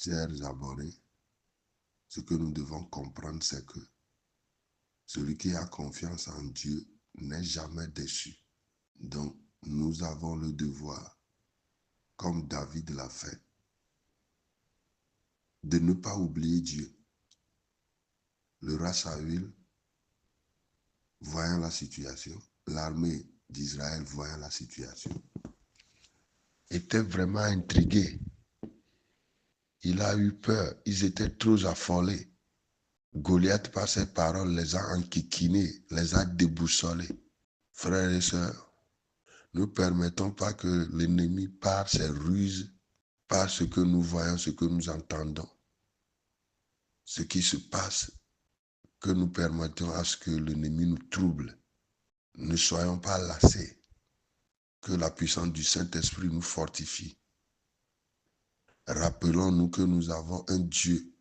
Chers abonnés, ce que nous devons comprendre, c'est que celui qui a confiance en Dieu n'est jamais déçu. Donc, nous avons le devoir, comme David l'a fait, de ne pas oublier Dieu. Le roi Saül, voyant la situation, l'armée d'Israël voyant la situation, était vraiment intrigué. Il a eu peur, ils étaient trop affolés. Goliath, par ses paroles, les a enquiquinés, les a déboussolés. Frères et sœurs, ne permettons pas que l'ennemi, par ses ruses, par ce que nous voyons, ce que nous entendons, ce qui se passe, que nous permettons à ce que l'ennemi nous trouble. Ne soyons pas lassés. Que la puissance du Saint-Esprit nous fortifie. Rappelons-nous que nous avons un Dieu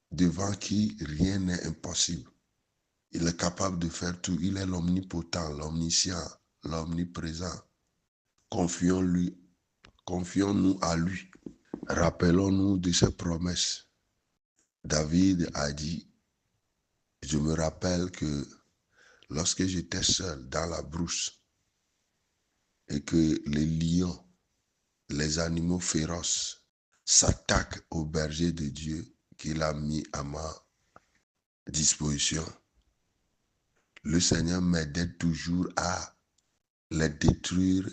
devant qui rien n'est impossible. Il est capable de faire tout. Il est l'omnipotent, l'omniscient, l'omniprésent. Confions-nous à lui. Rappelons-nous de ses promesses. David a dit, je me rappelle que lorsque j'étais seul dans la brousse et que les lions, les animaux féroces s'attaquent au berger de Dieu qu'il a mis à ma disposition, le Seigneur m'aidait toujours à les détruire,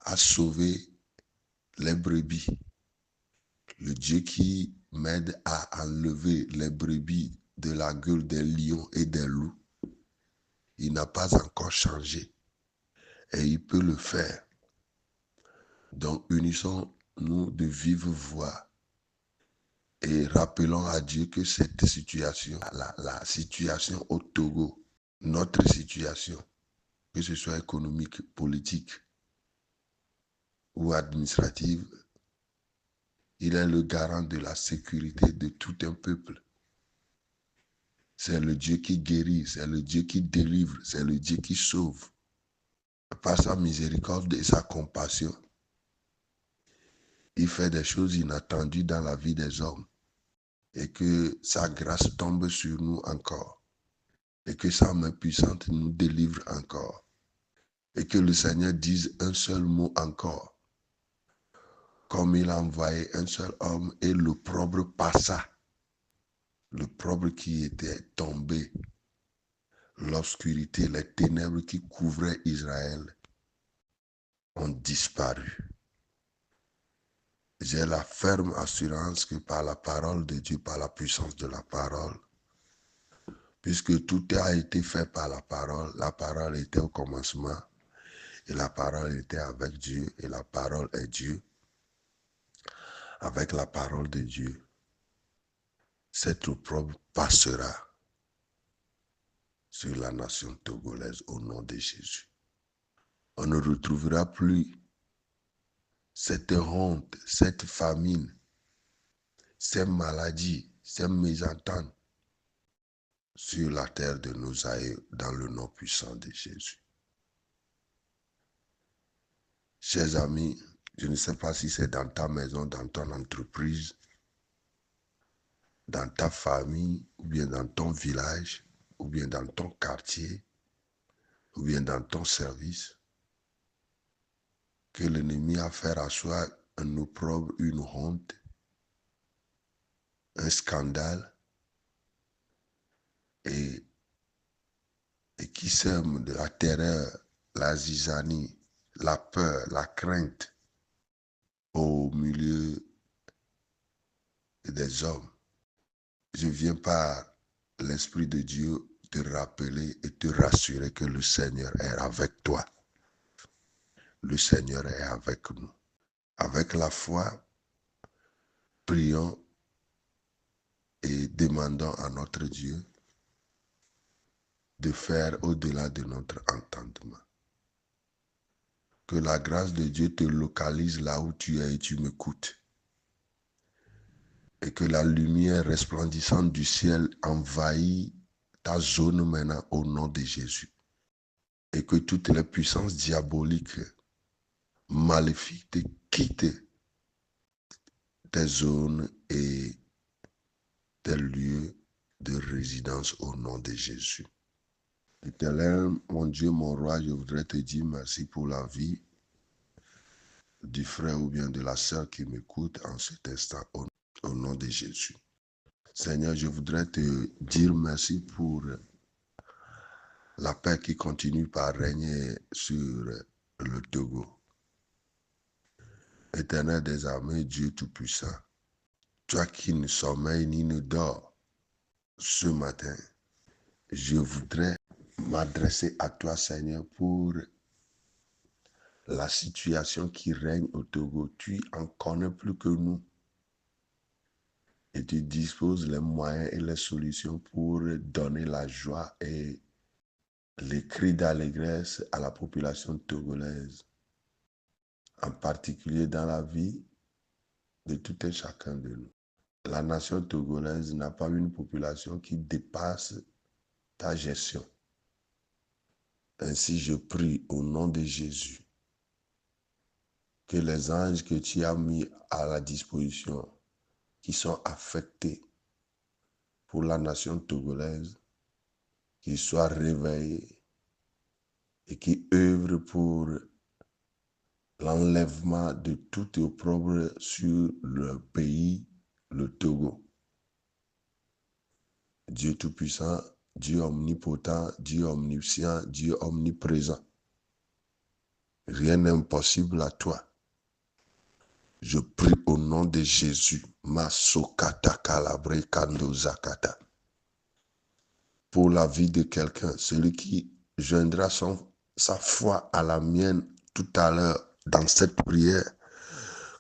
à sauver les brebis. Le Dieu qui m'aide à enlever les brebis de la gueule des lions et des loups, il n'a pas encore changé et il peut le faire. Donc unissons-nous de vive voix et rappelons à Dieu que cette situation, la situation au Togo, notre situation, que ce soit économique, politique ou administrative, il est le garant de la sécurité de tout un peuple. C'est le Dieu qui guérit, c'est le Dieu qui délivre, c'est le Dieu qui sauve. Par sa miséricorde et sa compassion, il fait des choses inattendues dans la vie des hommes et que sa grâce tombe sur nous encore et que sa main puissante nous délivre encore et que le Seigneur dise un seul mot encore. Comme il a envoyé un seul homme et l'opprobre passa. L'opprobre qui était tombé, l'obscurité, les ténèbres qui couvraient Israël ont disparu. J'ai la ferme assurance que par la parole de Dieu, par la puissance de la parole, puisque tout a été fait par la parole était au commencement, et la parole était avec Dieu, et la parole est Dieu. Avec la parole de Dieu, cette opprobre passera sur la nation togolaise au nom de Jésus. On ne retrouvera plus cette honte, cette famine, ces maladies, ces mésententes sur la terre de nos aïeux dans le nom puissant de Jésus. Chers amis, je ne sais pas si c'est dans ta maison, dans ton entreprise, dans ta famille, ou bien dans ton village, ou bien dans ton quartier, ou bien dans ton service, que l'ennemi a fait asseoir un opprobre, une honte, un scandale, et qui sème de la terreur, la zizanie, la peur, la crainte au milieu des hommes. Je viens par l'Esprit de Dieu te rappeler et te rassurer que le Seigneur est avec toi. Le Seigneur est avec nous. Avec la foi, prions et demandons à notre Dieu de faire au-delà de notre entendement. Que la grâce de Dieu te localise là où tu es et tu m'écoutes. Et que la lumière resplendissante du ciel envahit ta zone maintenant au nom de Jésus. Et que toutes les puissances diaboliques, maléfiques te quittent tes zones et tes lieux de résidence au nom de Jésus. Éternel, mon Dieu, mon roi, je voudrais te dire merci pour la vie du frère ou bien de la sœur qui m'écoute en cet instant au nom de Jésus. Seigneur, je voudrais te dire merci pour la paix qui continue par régner sur le Togo. Éternel des armées, Dieu Tout-Puissant, toi qui ne sommeilles ni ne dors, ce matin, je voudrais m'adresser à toi, Seigneur, pour la situation qui règne au Togo. Tu en connais plus que nous et tu disposes les moyens et les solutions pour donner la joie et les cris d'allégresse à la population togolaise, en particulier dans la vie de tout un chacun de nous. La nation togolaise n'a pas une population qui dépasse ta gestion. Ainsi, je prie au nom de Jésus que les anges que tu as mis à la disposition, qui sont affectés pour la nation togolaise, qu'ils soient réveillés et qui œuvrent pour l'enlèvement de tout opprobre sur le pays, le Togo. Dieu Tout-Puissant, Dieu omnipotent, Dieu omniscient, Dieu omniprésent. Rien n'est impossible à toi. Je prie au nom de Jésus, Masokata Kalabre Kando Zakata, pour la vie de quelqu'un, celui qui joindra sa foi à la mienne tout à l'heure dans cette prière,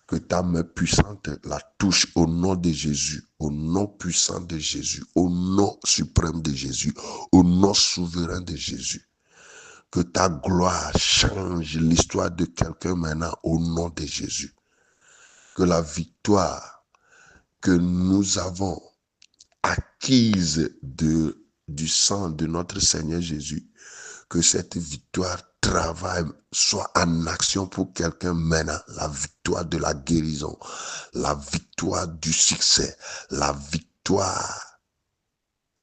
que ta main puissante la touche au nom de Jésus, au nom puissant de Jésus, au nom suprême de Jésus, au nom souverain de Jésus. Que ta gloire change l'histoire de quelqu'un maintenant au nom de Jésus. Que la victoire que nous avons acquise du sang de notre Seigneur Jésus, que cette victoire travaille, soit en action pour quelqu'un maintenant. La victoire de la guérison, la victoire du succès, la victoire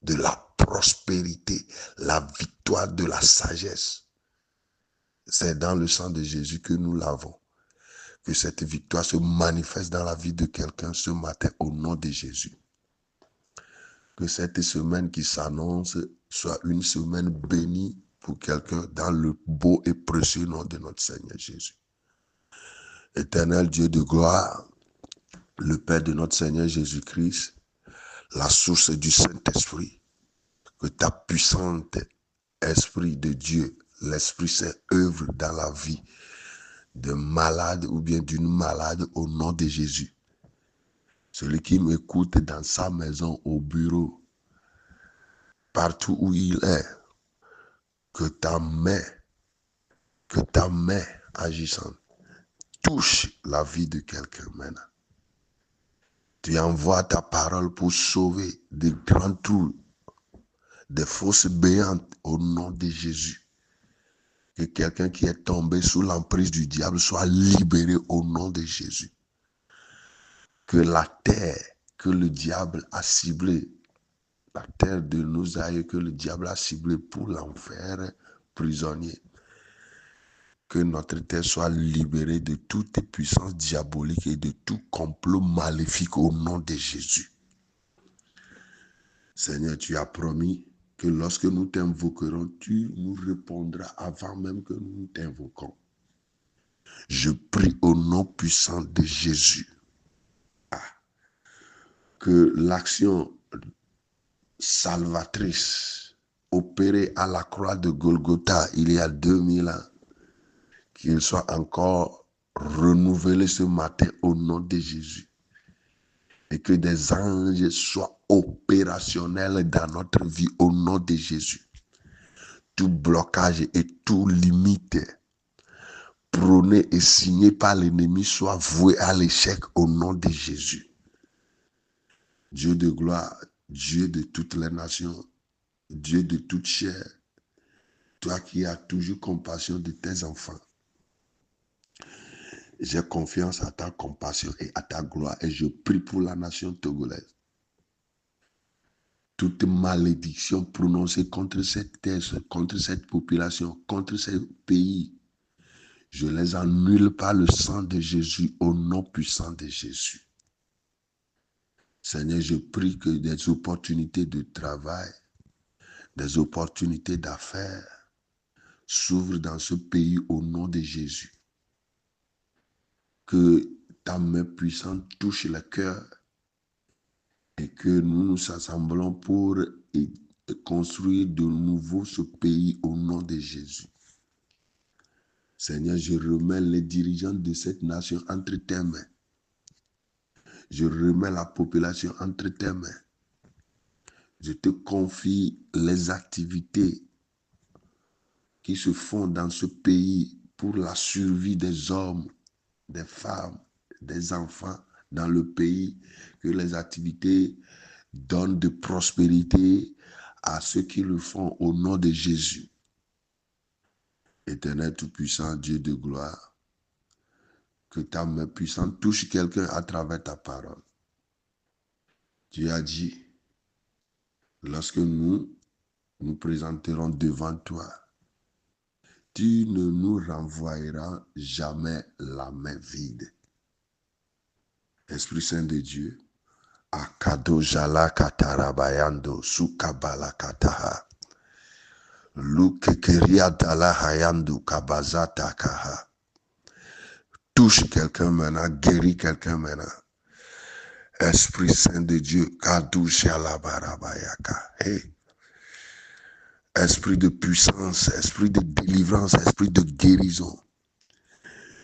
de la prospérité, la victoire de la sagesse. C'est dans le sang de Jésus que nous l'avons. Que cette victoire se manifeste dans la vie de quelqu'un ce matin au nom de Jésus. Que cette semaine qui s'annonce soit une semaine bénie pour quelqu'un dans le beau et précieux nom de notre Seigneur Jésus. Éternel Dieu de gloire, le Père de notre Seigneur Jésus-Christ, la source du Saint-Esprit, que ta puissante Esprit de Dieu, l'Esprit Saint, œuvre dans la vie d'un malade ou bien d'une malade au nom de Jésus. Celui qui m'écoute dans sa maison, au bureau, partout où il est, que ta main agissante touche la vie de quelqu'un maintenant. Tu envoies ta parole pour sauver des grands trous, des fosses béantes au nom de Jésus. Que quelqu'un qui est tombé sous l'emprise du diable soit libéré au nom de Jésus. Que la terre que le diable a ciblée, la terre de nos aïeux que le diable a ciblée pour l'enfer prisonnier, que notre terre soit libérée de toute puissance diabolique et de tout complot maléfique au nom de Jésus. Seigneur, tu as promis que lorsque nous t'invoquerons, tu nous répondras avant même que nous t'invoquons. Je prie au nom puissant de Jésus que l'action salvatrice opérée à la croix de Golgotha il y a 2000 ans, qu'il soit encore renouvelé ce matin au nom de Jésus. Et que des anges soient opérationnels dans notre vie au nom de Jésus. Tout blocage et tout limite prôné et signé par l'ennemi soit voué à l'échec au nom de Jésus. Dieu de gloire, Dieu de toutes les nations, Dieu de toute chair, toi qui as toujours compassion de tes enfants, J'ai confiance à ta compassion et à ta gloire et je prie pour la nation togolaise. Toute malédiction prononcée contre cette terre, contre cette population, contre ce pays, je les annule par le sang de Jésus, au nom puissant de Jésus. Seigneur, je prie que des opportunités de travail, des opportunités d'affaires s'ouvrent dans ce pays au nom de Jésus. Que ta main puissante touche le cœur et que nous nous assemblons pour construire de nouveau ce pays au nom de Jésus. Seigneur, je remets les dirigeants de cette nation entre tes mains. Je remets la population entre tes mains. Je te confie les activités qui se font dans ce pays pour la survie des hommes, des femmes, des enfants dans le pays, que les activités donnent de prospérité à ceux qui le font au nom de Jésus. Éternel Tout-Puissant, Dieu de gloire, que ta main puissante touche quelqu'un à travers ta parole. Tu as dit, lorsque nous nous présenterons devant toi, tu ne nous renvoyeras jamais la main vide. Esprit Saint de Dieu, Akado Jala Katarabayando, Sukabala Kataha, Lukekeria Dala Hayando, Kabazata Kaha. Touche quelqu'un maintenant, guéris quelqu'un maintenant. Esprit Saint de Dieu, Kadou Jala Barabayaka. Hey. Esprit de puissance, esprit de délivrance, esprit de guérison.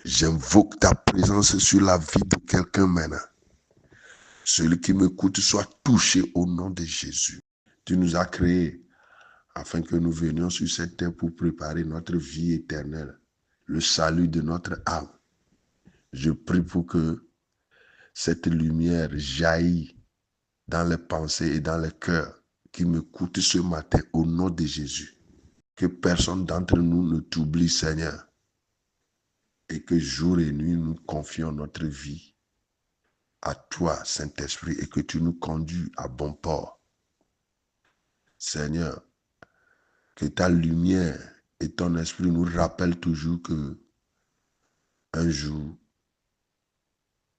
J'invoque ta présence sur la vie de quelqu'un maintenant. Celui qui m'écoute soit touché au nom de Jésus. Tu nous as créés afin que nous venions sur cette terre pour préparer notre vie éternelle, le salut de notre âme. Je prie pour que cette lumière jaillisse dans les pensées et dans les cœurs qui m'écoutent ce matin au nom de Jésus. Que personne d'entre nous ne t'oublie, Seigneur, et que jour et nuit nous confions notre vie à toi, Saint-Esprit, et que tu nous conduis à bon port. Seigneur, que ta lumière et ton esprit nous rappellent toujours que un jour,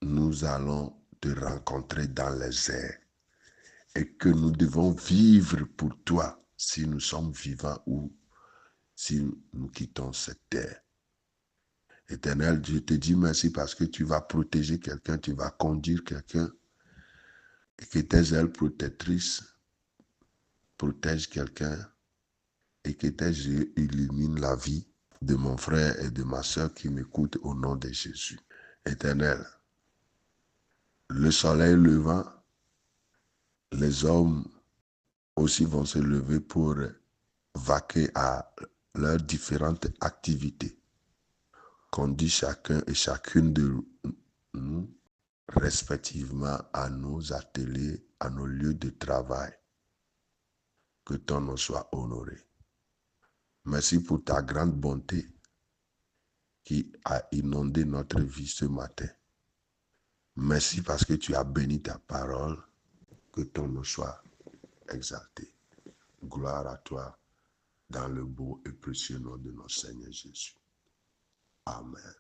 nous allons te rencontrer dans les airs et que nous devons vivre pour toi si nous sommes vivants ou si nous quittons cette terre. Éternel, je te dis merci parce que tu vas protéger quelqu'un, tu vas conduire quelqu'un et que tes ailes protectrices protègent quelqu'un et que tes yeux illuminent la vie de mon frère et de ma soeur qui m'écoutent au nom de Jésus. Éternel, le soleil levant, les hommes aussi vont se lever pour vaquer à leurs différentes activités. Conduis chacun et chacune de nous respectivement à nos ateliers, à nos lieux de travail. Que ton nom soit honoré. Merci pour ta grande bonté qui a inondé notre vie ce matin. Merci parce que tu as béni ta parole. Que ton nom soit exalté. Gloire à toi dans le beau et précieux nom de notre Seigneur Jésus. Amen.